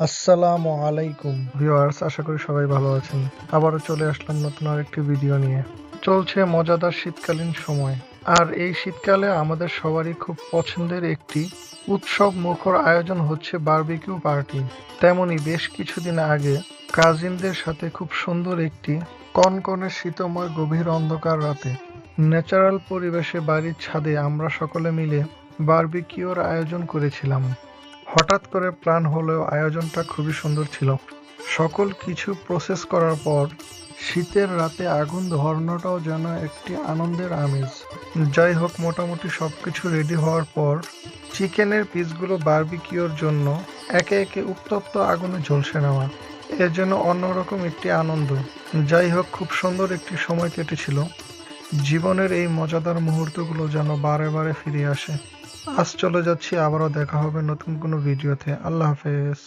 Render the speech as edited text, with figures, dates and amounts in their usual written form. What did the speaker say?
আসসালামু আলাইকুম ভিউয়ার্স, আশা করি সবাই ভালো আছেন। আবারও চলে আসলাম নতুন আরেকটি ভিডিও নিয়ে। চলছে মজাদার শীতকালীন সময়, আর এই শীতকালে আমাদের সবারই খুব পছন্দের একটি উৎসব মুখর আয়োজন হচ্ছে বারবিকিউ পার্টি। তেমনি বেশ কিছুদিন আগে কাজিনদের সাথে খুব সুন্দর একটি কনকনে শীতময় গভীর অন্ধকার রাতে ন্যাচারাল পরিবেশে বাড়ির ছাদে আমরা সকলে মিলে বারবিকিউর আয়োজন করেছিলাম। হঠাৎ করে প্ল্যান হলেও আয়োজনটা খুবই সুন্দর ছিল। সকল কিছু প্রসেস করার পর শীতের রাতে আগুন ধরানোটাও যেন একটি আনন্দের আমেজ। যাই হোক, মোটামুটি সবকিছু রেডি হওয়ার পর চিকেনের পিসগুলো বারবিকিউর জন্য একে একে উত্তপ্ত আগুনে ঝলসে নেওয়া, এর জন্য অন্যরকম একটি আনন্দ। যাই হোক, খুব সুন্দর একটি সময় কেটেছিল। জীবনের এই মজাদার মুহূর্তগুলো যেন বারে বারে ফিরে আসে। আজ চলে যাচ্ছি, আবারও দেখা হবে নতুন কোনো ভিডিওতে। আল্লাহ হাফেজ।